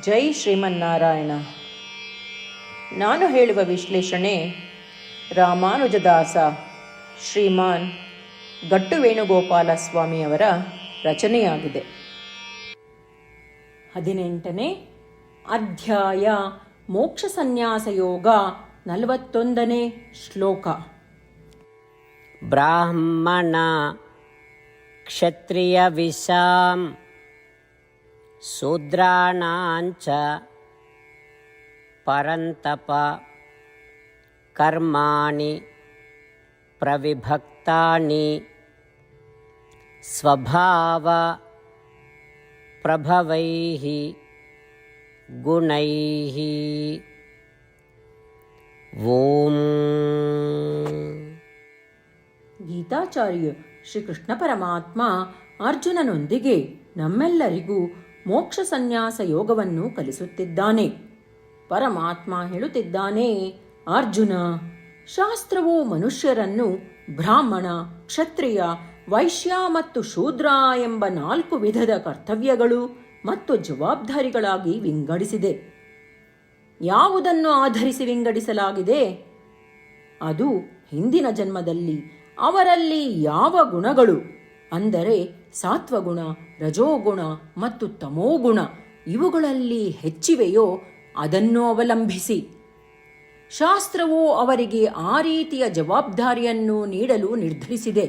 ಜೈ ಶ್ರೀಮನ್ನಾರಾಯಣ. ನಾನು ಹೇಳುವ ವಿಶ್ಲೇಷಣೆ ರಾಮಾನುಜದಾಸ ಶ್ರೀಮಾನ್ ಗಟ್ಟು ವೇಣುಗೋಪಾಲ ಸ್ವಾಮಿಯವರ ರಚನೆಯಾಗಿದೆ. 18ನೇ ಅಧ್ಯಾಯ ಮೋಕ್ಷ ಸನ್ಯಾಸ ಯೋಗ, 41ನೇ ಶ್ಲೋಕ. ಬ್ರಾಹ್ಮಣ ಕ್ಷತ್ರಿಯ ವಿಷಾಂ ಶೂದ್ರಾಣಾಂಚ ಪರಂತಪ ಕರ್ಮಾಣಿ ಪ್ರವಿಭಕ್ತಾನಿ ಸ್ವಭಾವ ಪ್ರಭವೈಃ ಗುಣೈಃ. ಓಂ. ಗೀತಾಚಾರ್ಯ ಶ್ರೀಕೃಷ್ಣ ಪರಮಾತ್ಮ ಅರ್ಜುನನೊಂದಿಗೆ ನಮ್ಮೆಲ್ಲರಿಗೂ ಮೋಕ್ಷ ಸನ್ಯಾಸ ಯೋಗವನ್ನು ಕಲಿಸುತ್ತಿದ್ದಾನೆ. ಪರಮಾತ್ಮ ಹೇಳುತ್ತಿದ್ದಾನೆ, ಅರ್ಜುನ, ಶಾಸ್ತ್ರವು ಮನುಷ್ಯರನ್ನು ಬ್ರಾಹ್ಮಣ, ಕ್ಷತ್ರಿಯ, ವೈಶ್ಯ ಮತ್ತು ಶೂದ್ರ ಎಂಬ 4 ವಿಧದ ಕರ್ತವ್ಯಗಳು ಮತ್ತು ಜವಾಬ್ದಾರಿಗಳಾಗಿ ವಿಂಗಡಿಸಿದೆ. ಯಾವುದನ್ನು ಆಧರಿಸಿ ವಿಂಗಡಿಸಲಾಗಿದೆ? ಅದು ಹಿಂದಿನ ಜನ್ಮದಲ್ಲಿ ಅವರಲ್ಲಿ ಯಾವ ಗುಣಗಳು, ಅಂದರೆ ಸಾತ್ವಗುಣ, ರಜೋಗುಣ ಮತ್ತು ತಮೋಗುಣ ಇವುಗಳಲ್ಲಿ ಹೆಚ್ಚಿವೆಯೋ ಅದನ್ನು ಅವಲಂಬಿಸಿ ಶಾಸ್ತ್ರವು ಅವರಿಗೆ ಆ ರೀತಿಯ ಜವಾಬ್ದಾರಿಯನ್ನು ನೀಡಲು ನಿರ್ಧರಿಸಿದೆ.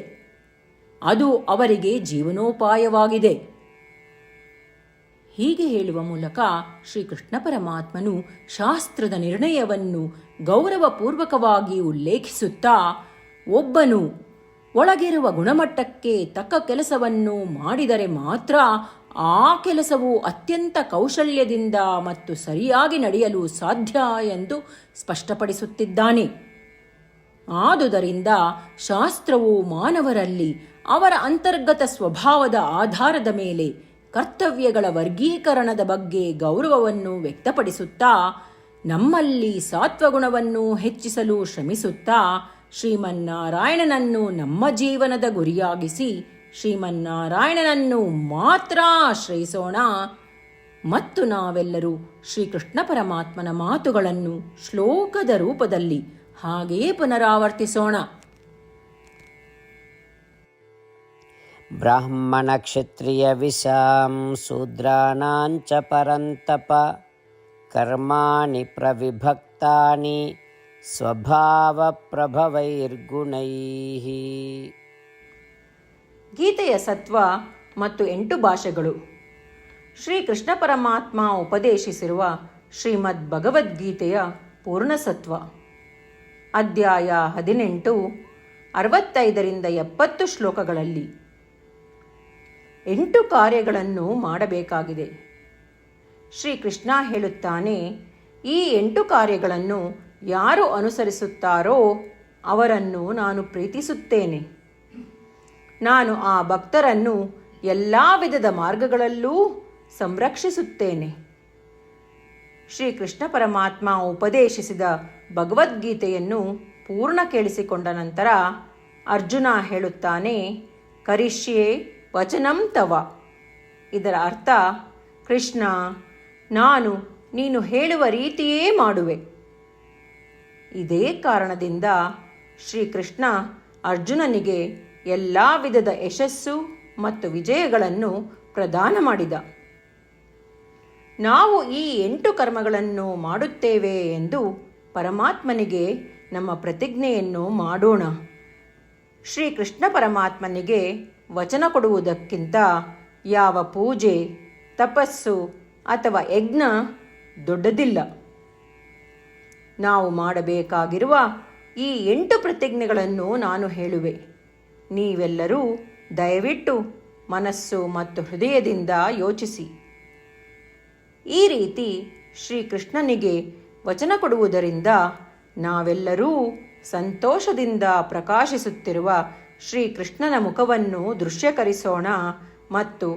ಅದು ಅವರಿಗೆ ಜೀವನೋಪಾಯವಾಗಿದೆ. ಹೀಗೆ ಹೇಳುವ ಮೂಲಕ ಶ್ರೀಕೃಷ್ಣ ಪರಮಾತ್ಮನು ಶಾಸ್ತ್ರದ ನಿರ್ಣಯವನ್ನು ಗೌರವಪೂರ್ವಕವಾಗಿ ಉಲ್ಲೇಖಿಸುತ್ತಾ, ಒಬ್ಬನು ಒಳಗಿರುವ ಗುಣಮಟ್ಟಕ್ಕೆ ತಕ್ಕ ಕೆಲಸವನ್ನು ಮಾಡಿದರೆ ಮಾತ್ರ ಆ ಕೆಲಸವು ಅತ್ಯಂತ ಕೌಶಲ್ಯದಿಂದ ಮತ್ತು ಸರಿಯಾಗಿ ನಡೆಯಲು ಸಾಧ್ಯ ಎಂದು ಸ್ಪಷ್ಟಪಡಿಸುತ್ತಿದ್ದಾನೆ. ಆದುದರಿಂದ ಶಾಸ್ತ್ರವು ಮಾನವರಲ್ಲಿ ಅವರ ಅಂತರ್ಗತ ಸ್ವಭಾವದ ಆಧಾರದ ಮೇಲೆ ಕರ್ತವ್ಯಗಳ ವರ್ಗೀಕರಣದ ಬಗ್ಗೆ ಗೌರವವನ್ನು ವ್ಯಕ್ತಪಡಿಸುತ್ತಾ, ನಮ್ಮಲ್ಲಿ ಸಾತ್ವಗುಣವನ್ನು ಹೆಚ್ಚಿಸಲು ಶ್ರಮಿಸುತ್ತಾ, ಶ್ರೀಮನ್ನಾರಾಯಣನನ್ನು ನಮ್ಮ ಜೀವನದ ಗುರಿಯಾಗಿಸಿ ಶ್ರೀಮನ್ನಾರಾಯಣನನ್ನು ಮಾತ್ರ ಆಶ್ರಯಿಸೋಣ ಮತ್ತು ನಾವೆಲ್ಲರೂ ಶ್ರೀಕೃಷ್ಣ ಪರಮಾತ್ಮನ ಮಾತುಗಳನ್ನು ಶ್ಲೋಕದ ರೂಪದಲ್ಲಿ ಹಾಗೆಯೇ ಪುನರಾವರ್ತಿಸೋಣ. ಬ್ರಾಹ್ಮಣ ಕ್ಷತ್ರಿಯ ವಿಷಾಂ ಶೂದ್ರಾಣಾಂಚ ಪರಂತಪ ಕರ್ಮಾಣಿ ಪ್ರವಿಭಕ್ತಾನಿ ಸ್ವಭಾವ ಪ್ರಭವೈರ್ಗುಣೈಃ. ಗೀತೆಯ ಸತ್ವ ಮತ್ತು 8 ಭಾಷೆಗಳು. ಶ್ರೀಕೃಷ್ಣ ಪರಮಾತ್ಮ ಉಪದೇಶಿಸಿರುವ ಶ್ರೀಮದ್ ಭಗವದ್ಗೀತೆಯ ಪೂರ್ಣಸತ್ವ. ಅಧ್ಯಾಯ 18, 65ರಿಂದ 70 ಶ್ಲೋಕಗಳಲ್ಲಿ 8 ಕಾರ್ಯಗಳನ್ನು ಮಾಡಬೇಕಾಗಿದೆ. ಶ್ರೀಕೃಷ್ಣ ಹೇಳುತ್ತಾನೆ, ಈ 8 ಕಾರ್ಯಗಳನ್ನು ಯಾರು ಅನುಸರಿಸುತ್ತಾರೋ ಅವರನ್ನು ನಾನು ಪ್ರೀತಿಸುತ್ತೇನೆ. ನಾನು ಆ ಭಕ್ತರನ್ನು ಎಲ್ಲ ವಿಧದ ಮಾರ್ಗಗಳಲ್ಲೂ ಸಂರಕ್ಷಿಸುತ್ತೇನೆ. ಶ್ರೀಕೃಷ್ಣ ಪರಮಾತ್ಮ ಉಪದೇಶಿಸಿದ ಭಗವದ್ಗೀತೆಯನ್ನು ಪೂರ್ಣ ಕೇಳಿಸಿಕೊಂಡ ನಂತರ ಅರ್ಜುನ ಹೇಳುತ್ತಾನೆ, ಕರಿಷ್ಯೆ ವಚನಂ ತವ. ಇದರ ಅರ್ಥ, ಕೃಷ್ಣ, ನಾನು ನೀನು ಹೇಳುವ ರೀತಿಯೇ ಮಾಡುವೆ. ಇದೇ ಕಾರಣದಿಂದ ಶ್ರೀಕೃಷ್ಣ ಅರ್ಜುನನಿಗೆ ಎಲ್ಲ ವಿಧದ ಯಶಸ್ಸು ಮತ್ತು ವಿಜಯಗಳನ್ನು ಪ್ರದಾನ ಮಾಡಿದ. ನಾವು ಈ 8 ಕರ್ಮಗಳನ್ನು ಮಾಡುತ್ತೇವೆ ಎಂದು ಪರಮಾತ್ಮನಿಗೆ ನಮ್ಮ ಪ್ರತಿಜ್ಞೆಯನ್ನು ಮಾಡೋಣ. ಶ್ರೀಕೃಷ್ಣ ಪರಮಾತ್ಮನಿಗೆ ವಚನ ಕೊಡುವುದಕ್ಕಿಂತ ಯಾವ ಪೂಜೆ, ತಪಸ್ಸು ಅಥವಾ ಯಜ್ಞ ದೊಡ್ಡದಿಲ್ಲ. ನಾವು ಮಾಡಬೇಕಾಗಿರುವ ಈ 8 ಪ್ರತಿಜ್ಞೆಗಳನ್ನು ನಾನು ಹೇಳುವೆ. ನೀವೆಲ್ಲರೂ ದಯವಿಟ್ಟು ಮನಸ್ಸು ಮತ್ತು ಹೃದಯದಿಂದ ಯೋಚಿಸಿ. ಈ ರೀತಿ ಶ್ರೀಕೃಷ್ಣನಿಗೆ ವಚನ ಕೊಡುವುದರಿಂದ ನಾವೆಲ್ಲರೂ ಸಂತೋಷದಿಂದ ಪ್ರಕಾಶಿಸುತ್ತಿರುವ ಶ್ರೀಕೃಷ್ಣನ ಮುಖವನ್ನು ದೃಶ್ಯಕರಿಸೋಣ ಮತ್ತು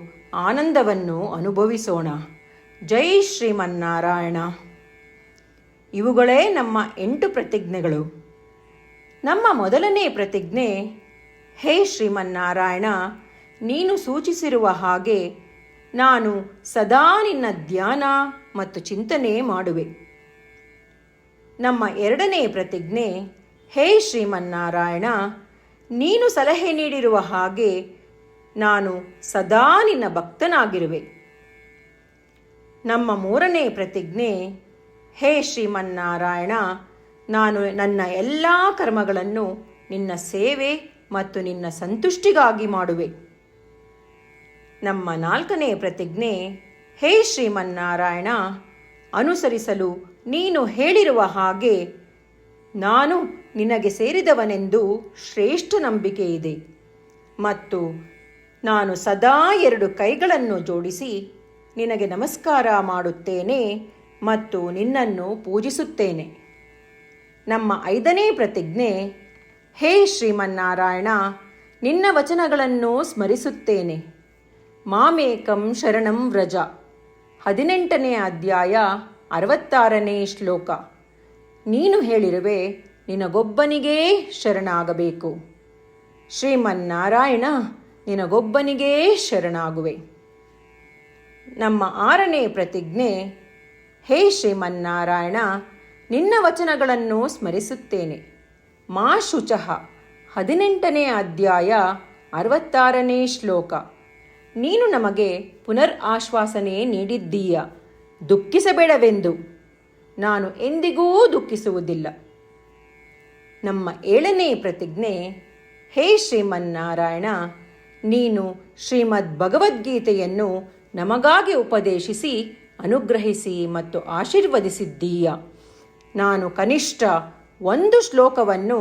ಆನಂದವನ್ನು ಅನುಭವಿಸೋಣ. ಜೈ ಶ್ರೀಮನ್ನಾರಾಯಣ. ಇವುಗಳೇ ನಮ್ಮ 8 ಪ್ರತಿಜ್ಞೆಗಳು. ನಮ್ಮ ಮೊದಲನೇ ಪ್ರತಿಜ್ಞೆ, ಹೇ ಶ್ರೀಮನ್ನಾರಾಯಣ, ನೀನು ಸೂಚಿಸಿರುವ ಹಾಗೆ ನಾನು ಸದಾ ನಿನ್ನ ಧ್ಯಾನ ಮತ್ತು ಚಿಂತನೆ ಮಾಡುವೆ. ನಮ್ಮ ಎರಡನೇ ಪ್ರತಿಜ್ಞೆ, ಹೇ ಶ್ರೀಮನ್ನಾರಾಯಣ, ನೀನು ಸಲಹೆ ನೀಡಿರುವ ಹಾಗೆ ನಾನು ಸದಾ ನಿನ್ನ ಭಕ್ತನಾಗಿರುವೆ. ನಮ್ಮ ಮೂರನೇ ಪ್ರತಿಜ್ಞೆ, ಹೇ ಶ್ರೀಮನ್ನಾರಾಯಣ, ನಾನು ನನ್ನ ಎಲ್ಲ ಕರ್ಮಗಳನ್ನು ನಿನ್ನ ಸೇವೆ ಮತ್ತು ನಿನ್ನ ಸಂತುಷ್ಟಿಗಾಗಿ ಮಾಡುವೆ. ನಮ್ಮ ನಾಲ್ಕನೇ ಪ್ರತಿಜ್ಞೆ, ಹೇ ಶ್ರೀಮನ್ನಾರಾಯಣ, ಅನುಸರಿಸಲು ನೀನು ಹೇಳಿರುವ ಹಾಗೆ ನಾನು ನಿನಗೆ ಸೇರಿದವನೆಂದು ಶ್ರೇಷ್ಠ ನಂಬಿಕೆ ಇದೆ ಮತ್ತು ನಾನು ಸದಾ 2 ಕೈಗಳನ್ನು ಜೋಡಿಸಿ ನಿನಗೆ ನಮಸ್ಕಾರ ಮಾಡುತ್ತೇನೆ ಮತ್ತು ನಿನ್ನನ್ನು ಪೂಜಿಸುತ್ತೇನೆ. ನಮ್ಮ 5ನೇ ಪ್ರತಿಜ್ಞೆ, ಹೇ ಶ್ರೀಮನ್ನಾರಾಯಣ, ನಿನ್ನ ವಚನಗಳನ್ನು ಸ್ಮರಿಸುತ್ತೇನೆ. ಮಾಮೇಕಂ ಶರಣಂ ವ್ರಜ, 18ನೇ ಅಧ್ಯಾಯ 66ನೇ ಶ್ಲೋಕ. ನೀನು ಹೇಳಿರುವೆ, ನಿನಗೊಬ್ಬನಿಗೇ ಶರಣಾಗಬೇಕು. ಶ್ರೀಮನ್ನಾರಾಯಣ, ನಿನಗೊಬ್ಬನಿಗೇ ಶರಣಾಗುವೆ. ನಮ್ಮ 6ನೇ ಪ್ರತಿಜ್ಞೆ, ಹೇ ಶ್ರೀಮನ್ನಾರಾಯಣ, ನಿನ್ನ ವಚನಗಳನ್ನು ಸ್ಮರಿಸುತ್ತೇನೆ. ಮಾ ಶುಚಃ, 18ನೇ ಅಧ್ಯಾಯ 66ನೇ ಶ್ಲೋಕ. ನೀನು ನಮಗೆ ಪುನರ್ ಆಶ್ವಾಸನೆ ನೀಡಿದ್ದೀಯ, ದುಃಖಿಸಬೇಡವೆಂದು. ನಾನು ಎಂದಿಗೂ ದುಃಖಿಸುವುದಿಲ್ಲ. ನಮ್ಮ 7ನೇ ಪ್ರತಿಜ್ಞೆ, ಹೇ ಶ್ರೀಮನ್ನಾರಾಯಣ, ನೀನು ಶ್ರೀಮದ್ ಭಗವದ್ಗೀತೆಯನ್ನು ನಮಗಾಗಿ ಉಪದೇಶಿಸಿ ಅನುಗ್ರಹಿಸಿ ಮತ್ತು ಆಶೀರ್ವದಿಸಿದ್ದೀಯ. ನಾನು ಕನಿಷ್ಠ 1 ಶ್ಲೋಕವನ್ನು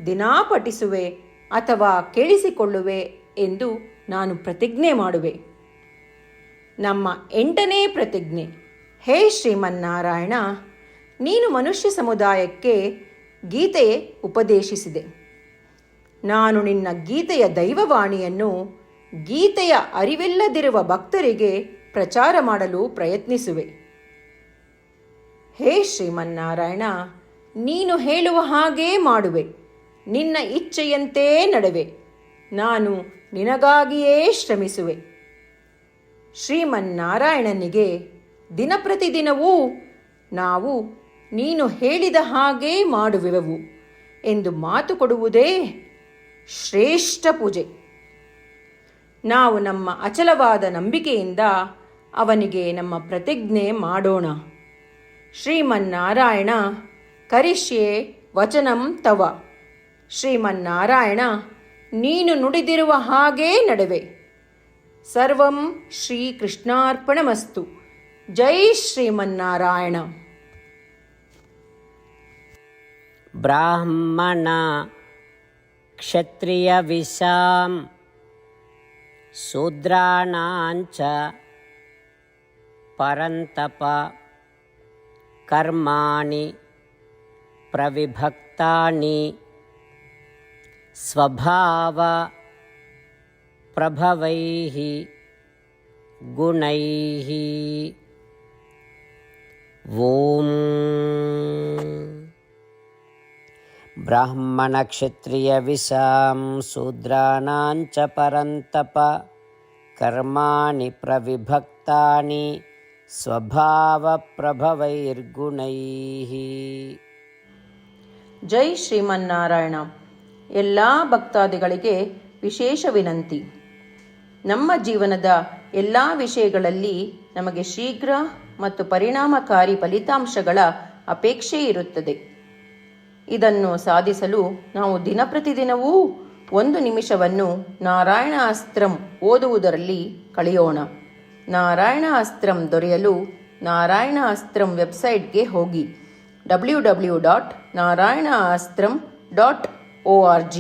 ದಿನಾ ಪಠಿಸುವೆ ಅಥವಾ ಕೇಳಿಸಿಕೊಳ್ಳುವೆ ಎಂದು ನಾನು ಪ್ರತಿಜ್ಞೆ ಮಾಡುವೆ. ನಮ್ಮ 8ನೇ ಪ್ರತಿಜ್ಞೆ, ಹೇ ಶ್ರೀಮನ್ನಾರಾಯಣ, ನೀನು ಮನುಷ್ಯ ಸಮುದಾಯಕ್ಕೆ ಗೀತೆ ಉಪದೇಶಿಸಿದೆ. ನಾನು ನಿನ್ನ ಗೀತೆಯ ದೈವವಾಣಿಯನ್ನು ಗೀತೆಯ ಅರಿವಿಲ್ಲದಿರುವ ಭಕ್ತರಿಗೆ ಪ್ರಚಾರ ಮಾಡಲು ಪ್ರಯತ್ನಿಸುವೆ. ಹೇ ಶ್ರೀಮನ್ನಾರಾಯಣ, ನೀನು ಹೇಳುವ ಹಾಗೇ ಮಾಡುವೆ. ನಿನ್ನ ಇಚ್ಛೆಯಂತೆ ನಡೆವೆ. ನಾನು ನಿನಗಾಗಿಯೇ ಶ್ರಮಿಸುವೆ. ಶ್ರೀಮನ್ನಾರಾಯಣನಿಗೆ ದಿನಪ್ರತಿದಿನವೂ ನಾವು ನೀನು ಹೇಳಿದ ಹಾಗೇ ಮಾಡುವೆವು ಎಂದು ಮಾತು ಕೊಡುವುದೇ ಶ್ರೇಷ್ಠ ಪೂಜೆ. ನಾವು ನಮ್ಮ ಅಚಲವಾದ ನಂಬಿಕೆಯಿಂದ ಅವನಿಗೆ ನಮ್ಮ ಪ್ರತಿಜ್ಞೆ ಮಾಡೋಣ. ಶ್ರೀಮನ್ನಾರಾಯಣ, ಕರಿಷ್ಯೆ ವಚನಂ ತವ. ಶ್ರೀಮನ್ನಾರಾಯಣ, ನೀನು ನುಡಿದಿರುವ ಹಾಗೇ ನಡೆವೆ. ಸರ್ವಂ ಶ್ರೀಕೃಷ್ಣಾರ್ಪಣಮಸ್ತು. ಜೈ ಶ್ರೀಮನ್ನಾರಾಯಣ. ಬ್ರಾಹ್ಮಣ ಕ್ಷತ್ರಿಯ ವಿಷಾಂ ಶೂದ್ರಾಣಾಂಚ ಪರಂತಪ ಕರ್ಮಾಣಿ ಪ್ರವಿಭಕ್ತಾನಿ ಸ್ವಭಾವ ಪ್ರಭವೈಃ ಗುಣೈಃ. ಓಂ ಬ್ರಾಹ್ಮಣ ಕ್ಷತ್ರಿಯ ವಿಷಾಂ ಶೂದ್ರಾಣಾಂಚ ಪರಂತಪ ಕರ್ಮಾಣಿ ಪ್ರವಿಭಕ್ತಾನಿ ಸ್ವಭಾವ ಪ್ರಭವೈರ್ಗುಣೈಃ. ಜೈ ಶ್ರೀಮನ್ನಾರಾಯಣ. ಎಲ್ಲ ಭಕ್ತಾದಿಗಳಿಗೆ ವಿಶೇಷ ವಿನಂತಿ. ನಮ್ಮ ಜೀವನದ ಎಲ್ಲ ವಿಷಯಗಳಲ್ಲಿ ನಮಗೆ ಶೀಘ್ರ ಮತ್ತು ಪರಿಣಾಮಕಾರಿ ಫಲಿತಾಂಶಗಳ ಅಪೇಕ್ಷೆ ಇರುತ್ತದೆ. ಇದನ್ನು ಸಾಧಿಸಲು ನಾವು ದಿನಪ್ರತಿದಿನವೂ 1 ನಿಮಿಷವನ್ನು ನಾರಾಯಣ ಅಸ್ತ್ರಂ ಓದುವುದರಲ್ಲಿ ಕಳೆಯೋಣ. ನಾರಾಯಣ ಅಸ್ತ್ರಂ ದೊರೆಯಲು ನಾರಾಯಣ ಅಸ್ತ್ರಂ ವೆಬ್ಸೈಟ್ಗೆ ಹೋಗಿ www.narayanaastram.org.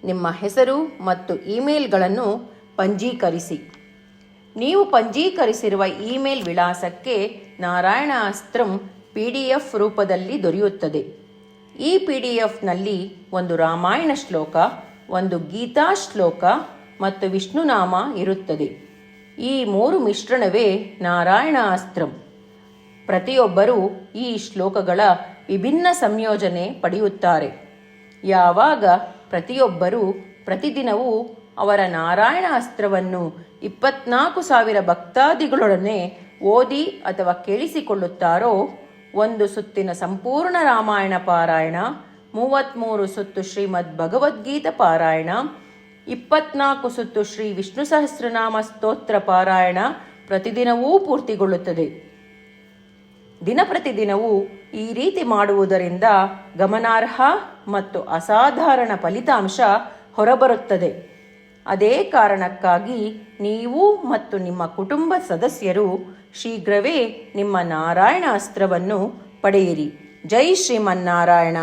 ನಿಮ್ಮ ಹೆಸರು ಮತ್ತು ಇಮೇಲ್ಗಳನ್ನು ಪಂಜೀಕರಿಸಿ. ನೀವು ಪಂಜೀಕರಿಸಿರುವ ಇಮೇಲ್ ವಿಳಾಸಕ್ಕೆ ನಾರಾಯಣ ಅಸ್ತ್ರಂ PDF ರೂಪದಲ್ಲಿ ದೊರೆಯುತ್ತದೆ. ಈ PDFನಲ್ಲಿ 1 ರಾಮಾಯಣ ಶ್ಲೋಕ, 1 ಗೀತಾ ಶ್ಲೋಕ ಮತ್ತು ವಿಷ್ಣುನಾಮ ಇರುತ್ತದೆ. ಈ 3 ಮಿಶ್ರಣವೇ ನಾರಾಯಣ ಅಸ್ತ್ರಂ. ಪ್ರತಿಯೊಬ್ಬರೂ ಈ ಶ್ಲೋಕಗಳ ವಿಭಿನ್ನ ಸಂಯೋಜನೆ ಪಡೆಯುತ್ತಾರೆ. ಯಾವಾಗ ಪ್ರತಿಯೊಬ್ಬರೂ ಪ್ರತಿದಿನವೂ ಅವರ ನಾರಾಯಣ ಅಸ್ತ್ರವನ್ನು 24,000 ಭಕ್ತಾದಿಗಳೊಡನೆ ಓದಿ ಅಥವಾ ಕೇಳಿಸಿಕೊಳ್ಳುತ್ತಾರೋ, 1 ಸುತ್ತಿನ ಸಂಪೂರ್ಣ ರಾಮಾಯಣ ಪಾರಾಯಣ, 33 ಸುತ್ತು ಶ್ರೀಮದ್ ಭಗವದ್ಗೀತಾ ಪಾರಾಯಣ, 24 ಸುತ್ತು ಶ್ರೀ ವಿಷ್ಣು ಸಹಸ್ರನಾಮ ಸ್ತೋತ್ರ ಪಾರಾಯಣ ಪ್ರತಿದಿನವೂ ಪೂರ್ತಿಗೊಳ್ಳುತ್ತದೆ. ಪ್ರತಿದಿನವೂ ಈ ರೀತಿ ಮಾಡುವುದರಿಂದ ಗಮನಾರ್ಹ ಮತ್ತು ಅಸಾಧಾರಣ ಫಲಿತಾಂಶ ಹೊರಬರುತ್ತದೆ. ಅದೇ ಕಾರಣಕ್ಕಾಗಿ ನೀವು ಮತ್ತು ನಿಮ್ಮ ಕುಟುಂಬ ಸದಸ್ಯರು ಶೀಘ್ರವೇ ನಿಮ್ಮ ನಾರಾಯಣ ಅಸ್ತ್ರವನ್ನು ಪಡೆಯಿರಿ. ಜೈ ಶ್ರೀಮನ್ನಾರಾಯಣ.